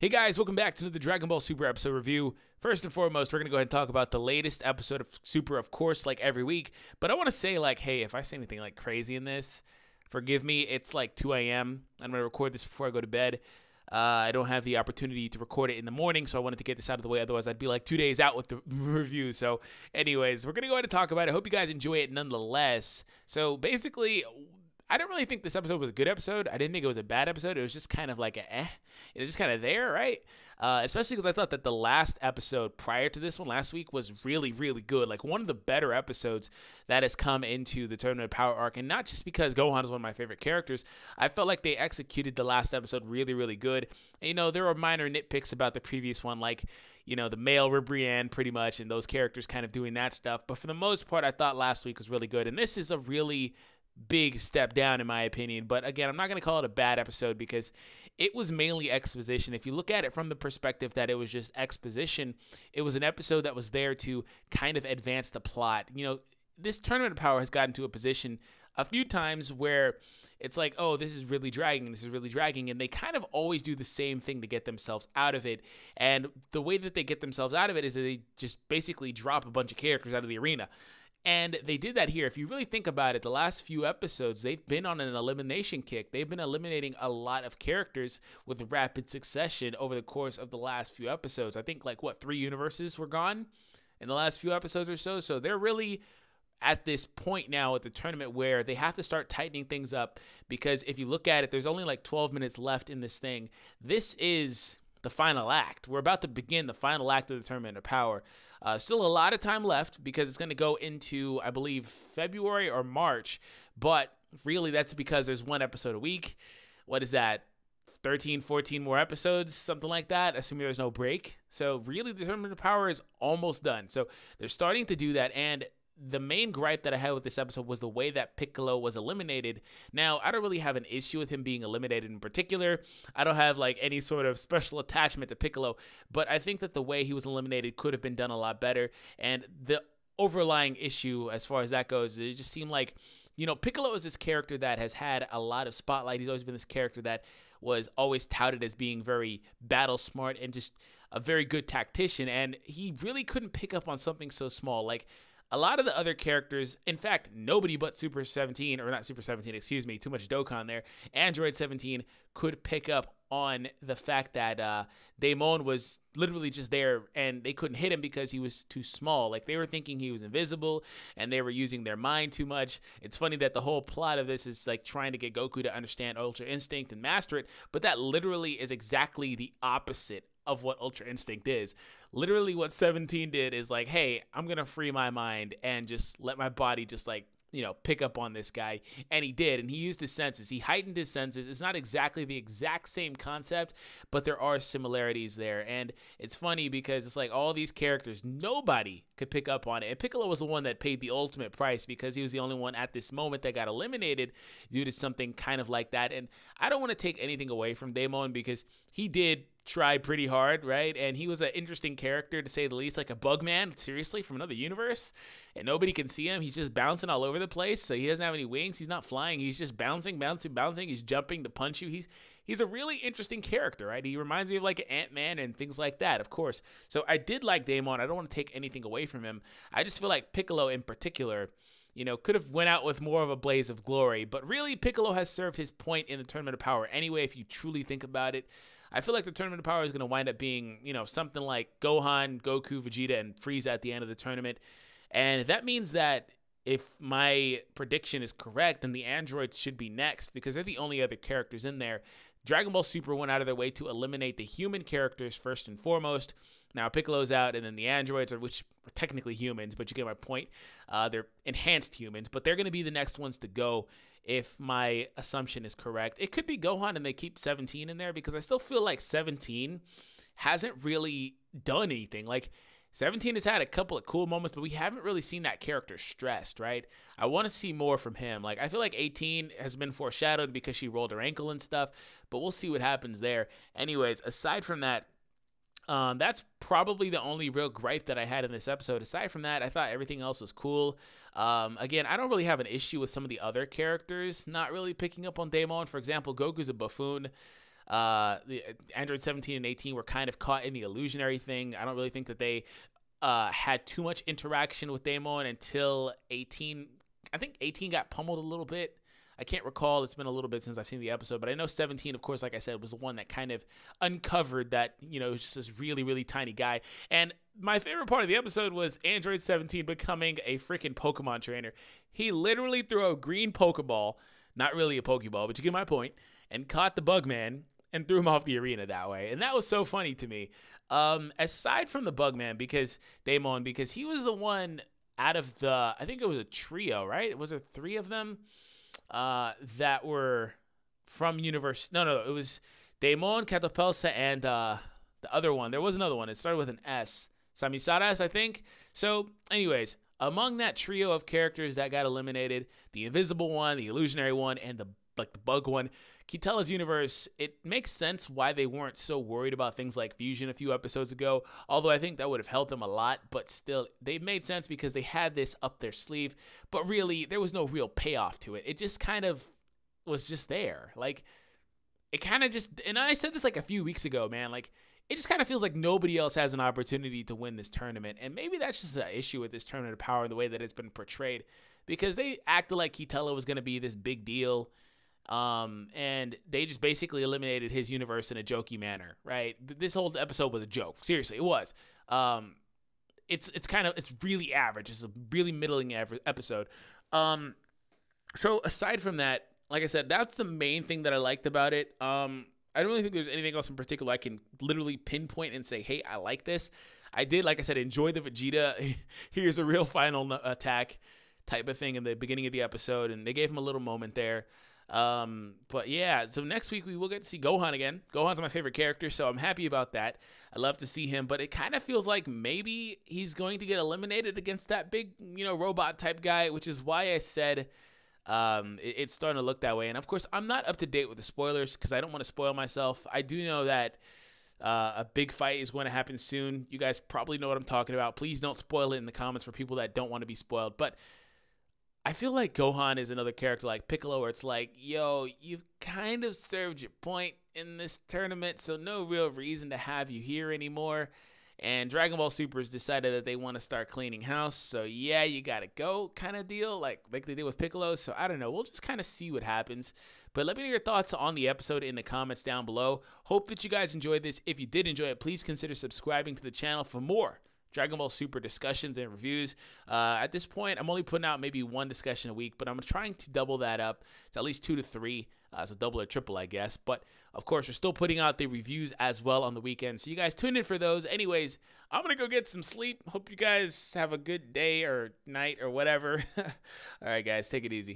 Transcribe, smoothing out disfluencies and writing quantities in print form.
Hey guys, welcome back to the Dragon Ball Super episode review. First and foremost, we're going to go ahead and talk about the latest episode of Super, of course, like every week. But I want to say, hey, if I say anything crazy in this, forgive me. It's 2 a.m. I'm going to record this before I go to bed. I don't have the opportunity to record it in the morning, so I wanted to get this out of the way. Otherwise, I'd be 2 days out with the review. So anyways, we're going to go ahead and talk about it. I hope you guys enjoy it nonetheless. So basically, I don't really think this episode was a good episode. I didn't think it was a bad episode. It was just kind of It was just kind of there, right? Especially because I thought that the last episode prior to this one last week was really, really good. One of the better episodes that has come into the Tournament of Power arc. And not just because Gohan is one of my favorite characters. I felt like they executed the last episode really, really good. And, there were minor nitpicks about the previous one, the male Ribrianne pretty much, and those characters kind of doing that stuff. But for the most part, I thought last week was really good. And this is a really big step down in my opinion, but again, I'm not going to call it a bad episode because it was mainly exposition. If you look at it from the perspective that it was just exposition, it was an episode that was there to kind of advance the plot. This Tournament of Power has gotten to a position a few times where it's oh, this is really dragging, and they kind of always do the same thing to get themselves out of it. And the way that they get themselves out of it is that they just basically drop a bunch of characters out of the arena. And they did that here. If you really think about it, the last few episodes, they've been on an elimination kick. They've been eliminating a lot of characters with rapid succession over the course of the last few episodes. I think 3 universes were gone in the last few episodes or so. So they're really at this point now at the tournament where they have to start tightening things up, because if you look at it, there's only 12 minutes left in this thing. This is the final act. We're about to begin the final act of the Tournament of Power. Still a lot of time left because it's going to go into, I believe, February or March. But really, that's because there's one episode a week. What is that? 13, 14 more episodes, something like that, assuming there's no break. So really, the Tournament of Power is almost done. So they're starting to do that. And the main gripe that I had with this episode was the way that Piccolo was eliminated. Now, I don't really have an issue with him being eliminated in particular. I don't have any sort of special attachment to Piccolo, but I think that the way he was eliminated could have been done a lot better. And the overlying issue as far as that goes, it just seemed Piccolo is this character that has had a lot of spotlight. He's always been this character that was always touted as being very battle smart and just a very good tactician, and he really couldn't pick up on something so small. A lot of the other characters, in fact, nobody but Super 17, or not Super 17, excuse me, too much Dokkan there, Android 17 could pick up on the fact that Daimon was literally just there and they couldn't hit him because he was too small. They were thinking he was invisible and they were using their mind too much. It's funny that the whole plot of this is trying to get Goku to understand Ultra Instinct and master it, but that literally is exactly the opposite of what Ultra Instinct is. Literally what 17 did is hey, I'm gonna free my mind and just let my body just pick up on this guy. And he did, and he used his senses. He heightened his senses. It's not exactly the exact same concept, but there are similarities there. And it's funny because it's all these characters, nobody could pick up on it. And Piccolo was the one that paid the ultimate price because he was the only one at this moment that got eliminated due to something kind of like that. And I don't want to take anything away from Daimon because he did try pretty hard, right? And he was an interesting character to say the least, a bug man, seriously, from another universe, and nobody can see him. He's just bouncing all over the place, so he doesn't have any wings. He's not flying. He's just bouncing. He's jumping to punch you. He's a really interesting character, right? He reminds me of Ant-Man and things like that, of course. So I did like Daimon. I don't want to take anything away from him. I just feel like Piccolo in particular, could have went out with more of a blaze of glory. But really, Piccolo has served his point in the Tournament of Power anyway, if you truly think about it. I feel like the Tournament of Power is going to wind up being, something like Gohan, Goku, Vegeta, and Frieza at the end of the tournament. And that means that if my prediction is correct, then the androids should be next because they're the only other characters in there. Dragon Ball Super went out of their way to eliminate the human characters first and foremost. Now Piccolo's out, and then the androids, which are technically humans, but you get my point. They're enhanced humans, but they're going to be the next ones to go if my assumption is correct. It could be Gohan and they keep 17 in there because I still feel like 17 hasn't really done anything. 17 has had a couple of cool moments, but we haven't really seen that character stressed, right? I want to see more from him. I feel like 18 has been foreshadowed because she rolled her ankle and stuff, but we'll see what happens there. Anyways, aside from that, that's probably the only real gripe that I had in this episode. Aside from that, I thought everything else was cool. Again, I don't really have an issue with some of the other characters not really picking up on Daimon. For example, Goku's a buffoon. The Android 17 and 18 were kind of caught in the illusionary thing. I don't really think that they had too much interaction with Daemon until 18. I think 18 got pummeled a little bit. I can't recall. It's been a little bit since I've seen the episode, but I know 17, of course, like I said, was the one that kind of uncovered that, just this really, really tiny guy. And my favorite part of the episode was Android 17 becoming a freaking Pokemon trainer. He literally threw a green Pokeball, not really a Pokeball, but you get my point, and caught the Bugman and threw him off the arena that way. And that was so funny to me. Aside from the Bugman, because he was the one out of the, I think it was a trio, right? Was there 3 of them? That were from Universe. No, it was Daemon, Catapelsa, and the other one. There was another one. It started with an S. Samisaras, I think. So, anyways, among that trio of characters that got eliminated, the invisible one, the illusionary one, and the bug one, Kitela's universe, it makes sense why they weren't so worried about things like fusion a few episodes ago, although I think that would have helped them a lot, but still, they made sense because they had this up their sleeve, but really, there was no real payoff to it. It just kind of was just there. Like, it kind of just, and I said this like a few weeks ago, man, like, it just kind of feels like nobody else has an opportunity to win this tournament, and maybe that's just the issue with this Tournament of Power and the way that it's been portrayed, because they acted like Kitela was going to be this big deal, and they just basically eliminated his universe in a jokey manner, right? This whole episode was a joke. Seriously, it was. It's really average. It's a really middling episode. So aside from that, like I said, that's the main thing that I liked about it. I don't really think there's anything else in particular I can literally pinpoint and say, hey, I like this. I did, like I said, enjoy the Vegeta. Here's a real final attack type of thing in the beginning of the episode, and they gave him a little moment there. But yeah, so next week we will get to see Gohan again. Gohan's my favorite character, so I'm happy about that. I love to see him, but it kind of feels like maybe he's going to get eliminated against that big, robot type guy, which is why I said it's starting to look that way. And of course, I'm not up to date with the spoilers because I don't want to spoil myself. I do know that a big fight is going to happen soon. You guys probably know what I'm talking about. Please don't spoil it in the comments for people that don't want to be spoiled. But I feel like Gohan is another character like Piccolo where it's like, yo, you've kind of served your point in this tournament, so no real reason to have you here anymore. And Dragon Ball Super has decided that they want to start cleaning house, so yeah, you gotta go kind of deal, like they did with Piccolo. So I don't know, we'll just kind of see what happens. But let me know your thoughts on the episode in the comments down below. Hope that you guys enjoyed this. If you did enjoy it, please consider subscribing to the channel for more Dragon Ball Super discussions and reviews. At this point, I'm only putting out maybe 1 discussion a week, but I'm trying to double that up to at least 2 to 3. So double or triple, I guess. But of course, we're still putting out the reviews as well on the weekend. So you guys tune in for those. Anyways, I'm going to go get some sleep. Hope you guys have a good day or night or whatever. All right, guys, take it easy.